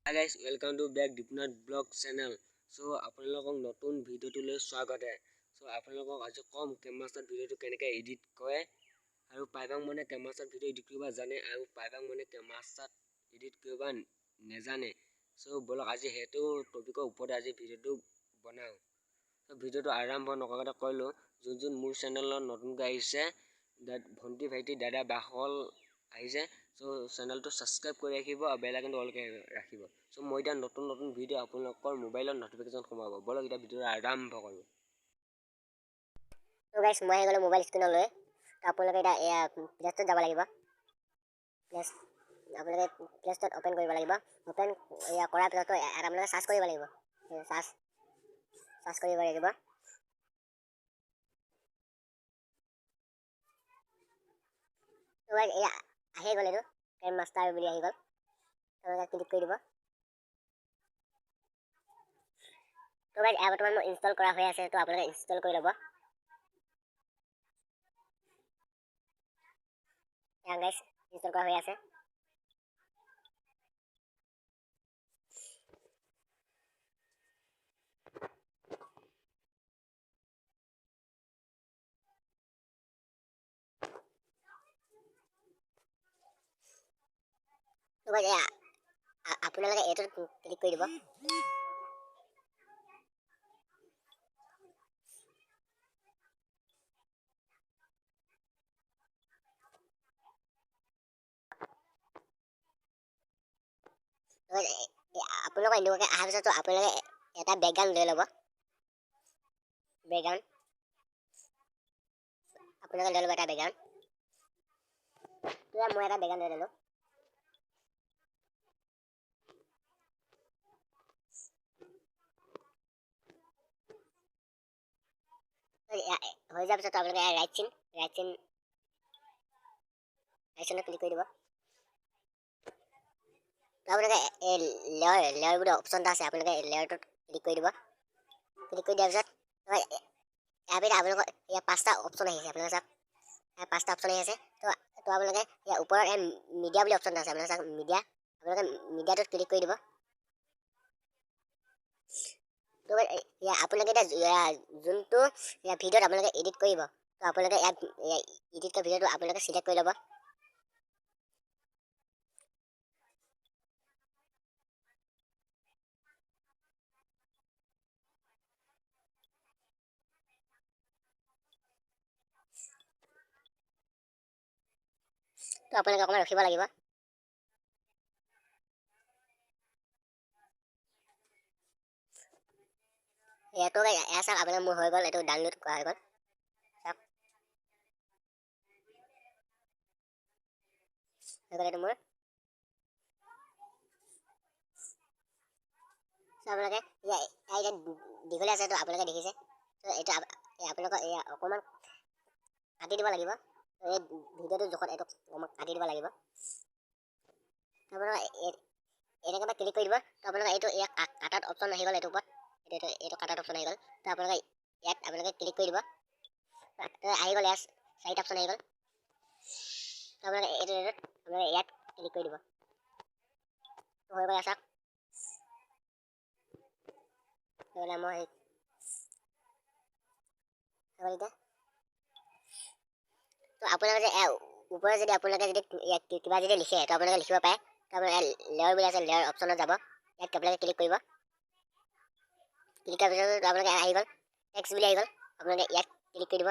Hi guys, welcome to back Dipnath Blog channel. So আপোনালোকক নতুন ভিডিওটোলৈ স্বাগত। So আপোনালোকক আজি কম kinemaster ভিডিওটো কেনেকৈ এডিট কৰে আৰু প্ৰায়ভাগ মানে kinemaster ভিডিও এডিট কৰিব জানে আৰু প্ৰায়ভাগ মানে kinemaster এডিট কৰিব নেজানে। So বলক আজি হেতু টপিকৰ ওপৰত আজি ভিডিওটো বনাও। So ভিডিওটো আৰম্ভ নকৰাকৈ কৈ লওঁ যোন মোৰ চেনেলত নতুনকৈ আহিছে ভন্টি ভাইটি দাদা বাহল আহিছে। So চেনেলটো সাবস্ক্ৰাইব কৰি ৰাখিব আৰু বেল আইকনটো অল কৰি ৰাখিব। So মই এটা নতুন ভিডিও আপোনালোকৰ মোবাইলত নটিফিকেশন সোমাব। বলক এটা ভিডিও আৰম্ভ কৰো। তো গাইস মই গ'লো মোবাইল স্ক্ৰিনলৈ। তো আপোনালোকে এটা প্লে ষ্টৰত যাব লাগিব। আপোনালোকে প্লে ষ্টৰত ওপেন কৰিব লাগিব। ওপেন কৰাৰ পিছত আপোনালোকে সাৰ্চ কৰিব লাগিব। সাৰ্চ কৰিব লাগিব। তো গাইস আহি গ'ল এইটো kinemaster বুলি আহি গ'ল। আপোনালোকে ক্লিক কৰি দিব। তো গাইস বৰ্তমান মই ইনষ্টল কৰা হৈ আছে। তো আপোনালোকে ইনষ্টল কৰি ল'ব। গাইস ইনষ্টল কৰা হৈ আছে। তো গাইস আপোনালোকে এইটোত ক্লিক কৰি দিব। আপোনালোকৰ এনেকুৱাকৈ অহাৰ পিছত আপোনালোকে এটা বেকগ্ৰাউণ্ড লৈ ল'ব। বেকগ্ৰাউণ্ড আপোনালোকে লৈ ল'ব এটা বেকগ্ৰাউণ্ড। মই এটা বেকগ্ৰাউণ্ড লৈ ল'লোঁ। হৈ যোৱাৰ পিছত আপোনালোকে ৰাইট চিনত ক্লিক কৰি দিব। আপোনালোকে লেয়াৰ বুলি অপশ্যন এটা আছে, আপোনালোকে লেয়াৰটোত ক্লিক কৰি দিব। ক্লিক কৰি দিয়াৰ পিছত ইয়াৰ ভিতৰত আপোনালোকৰ ইয়াত 5টা অপশ্যন আহিছে। আপোনালোকে চাওক 5টা অপশ্যন আহি আছে। তো আপোনালোকে ইয়াৰ ওপৰত মিডিয়া বুলি অপশ্যন এটা আছে। আপোনালোকে চাওক মিডিয়া, আপোনালোকে মিডিয়াটোত ক্লিক কৰি দিব। তো আপোনালোকে এতিয়া যোনটো ভিডিঅ'ত আপোনালোকে এডিট কৰিব, তো আপোনালোকে ইয়াত এডিট কৰা ভিডিঅ'টো আপোনালোকে চিলেক্ট কৰি ল'ব। তো আপোনালোকে অকণমান ৰখিব লাগিব। তো এয়া চাওক আপোনাৰ মোৰ হৈ গ'ল, এইটো ডাউনলোড কৰা হৈ গ'ল। চাওক হৈ গ'ল এইটো মোৰ। আপোনালোকে এতিয়া দীঘলীয়া আছে, তো আপোনালোকে দেখিছে। তো এইটো আপোনালোকৰ অকণমান কাটি দিব লাগিব। এই ভিডিঅ'টো জোখত এইটো অকণমান কাটি দিব লাগিব। আপোনালোকে এনেকৈ ক্লিক কৰি দিব। তো আপোনালোকে এইটো কাটাত অপশ্যন আহি গ'ল। এইটো ওপৰত এইটো কাটাত অপশ্যন আহি গ'ল। তো আপোনালোকে ইয়াত আপোনালোকে ক্লিক কৰি দিব। আহি গ'ল, ইয়াত 4টা অপশ্যন আহি গ'ল। তো আপোনালোকে আপোনালোকে ইয়াত ক্লিক কৰি দিব। তো হৈ গ'ল, চাওক মই এতিয়া। তো আপোনালোকে ওপৰত যদি আপোনালোকে যদি কিবা যদি লিখে, তো আপোনালোকে লিখিব পাৰে। তো আপোনালোকে লেয়াৰ বুলি আছে, লেয়াৰ অপশ্যনত যাব। ইয়াত আপোনালোকে ক্লিক কৰিব। ক্লিক কৰাৰ পিছত আপোনালোকে আহি গ'ল টেক্সট বুলি আহি গ'ল। আপোনালোকে ইয়াত ক্লিক কৰি দিব।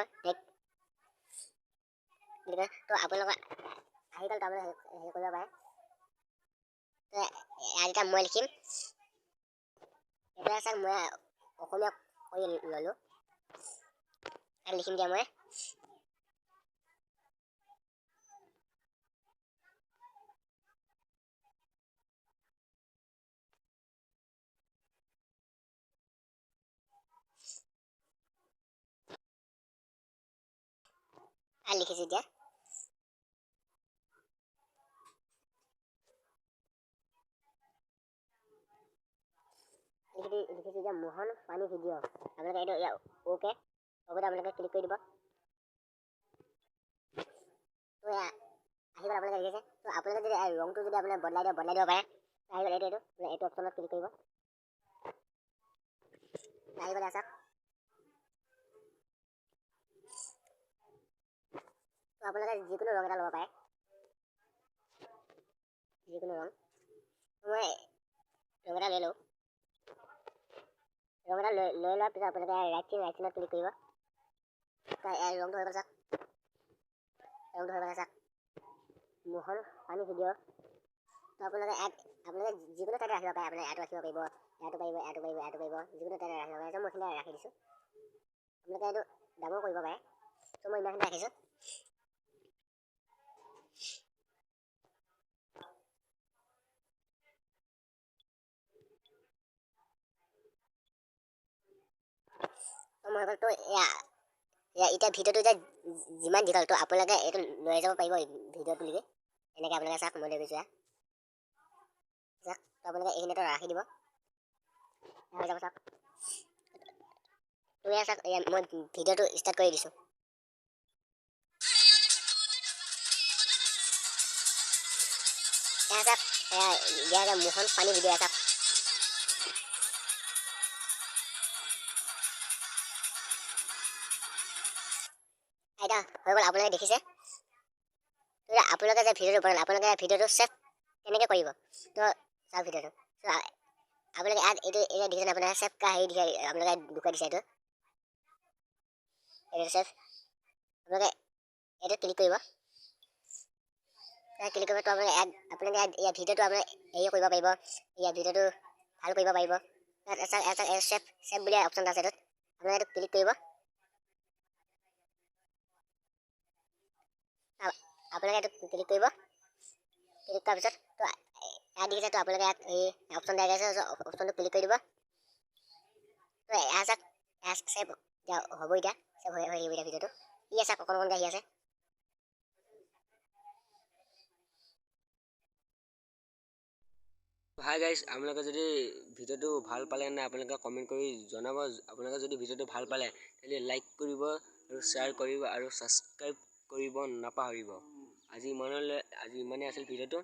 তো আপোনালোকৰ আহি গ'ল, তাৰমানে হেৰি কৰিব পাৰে। তো ইয়াত এতিয়া মই লিখিম। এতিয়া চাওক মই অসমীয়া কৰি ল'লোঁ। লিখিম দিয়া মই লিখিছোঁ এতিয়া। লিখিছোঁ এতিয়া মোহন পানী ভিডিঅ'। আপোনালোকে এইটো অ'কে আপোনালোকে ক্লিক কৰি দিব। তো আহি গ'ল, আপোনালোকে দেখিছে। তো আপোনালোকে যদি ৰংটো যদি আপোনালোকে বদলাই দিব পাৰে। তো আহি গ'ল এইটো অপশ্যনত ক্লিক কৰিব আহি গ'লে চাওক তো আপোনালোকে যিকোনো ৰং এটা ল'ব পাৰে যিকোনো ৰং মই ৰং এটা লৈ লওঁ ৰং এটা লৈ লোৱাৰ পিছত আপোনালোকে ৰাইট চিনত ক্লিক কৰিব ৰংটো হৈ গ'ল চাওক চাওক মোহন পানী ভিডিঅ' তো আপোনালোকে যিকোনো ঠাইতে ৰাখিব পাৰে আপোনালোকে ইয়াতো ৰাখিব পাৰিব যিকোনো ঠাইতে ৰাখিব পাৰে মই এইখিনি ৰাখি দিছোঁ আপোনালোকে এইটো ডাঙৰ কৰিব পাৰে তো মই ইমানখিনি ৰাখিছোঁ মই হৈ গ'ল তো এতিয়া ভিডিঅ'টো এতিয়া যিমান দীঘল তো আপোনালোকে এইটো লৈ যাব পাৰিব ভিডিঅ'টো লিখি এনেকৈ আপোনালোকে চাওক মই লৈ গৈছোঁ চাওক তো আপোনালোকে এইখিনি এটা ৰাখি দিব হৈ যাব চাওক তো চাওক মই ভিডিঅ'টো ষ্টাৰ্ট কৰি দিছোঁ চাওক দিয়া মোহন পানী ভিডিঅ' চাওক এতিয়া হৈ গ'ল আপোনালোকে দেখিছে আপোনালোকে যে ভিডিঅ'টো বনালে আপোনালোকে ভিডিঅ'টো ছেভ কেনেকৈ কৰিব তো চাওক ভিডিঅ'টো আপোনালোকে ইয়াত এইটো এতিয়া দেখিছেনে আপোনালোকে ছেভ হেৰি দিছে আপোনালোকে দেখুৱাই দিছে এইটো ছেভ আপোনালোকে এইটো ক্লিক কৰিব ক্লিক কৰিব তো আপোনালোকে ইয়াত ভিডিঅ'টো আপোনালোকে হেৰি কৰিব পাৰিব ইয়াত ভিডিঅ'টো ভাল কৰিব পাৰিব ছেভ বুলি অপশ্যন এটা আছে এইটোত আপোনালোকে এইটো ক্লিক কৰিব আপোনালোকে এইটো ক্লিক কৰিব ক্লিক কৰাৰ পিছত তো ইয়াত দেখিছে তো আপোনালোকে ইয়াত এই অপশ্যন দিয়া আছে অপশ্যনটো ক্লিক কৰি দিব তো চাওক ছেভ হ'ব এতিয়া ছেভ হৈ থাকিব এতিয়া ভিডিঅ'টো চাওক অকণমানকৈ আহি আছে হাই গাইজ আপোনালোকে যদি ভিডিঅ'টো ভাল পালে নে আপোনালোকে কমেণ্ট কৰি জনাব আপোনালোকে যদি ভিডিঅ'টো ভাল পালে তেন্তে লাইক কৰিব আৰু শ্বেয়াৰ কৰিব আৰু ছাবস্ক্ৰাইব কৰিব নাপাহৰিব আজি ইমানেই আছিল ভিডিঅ'টো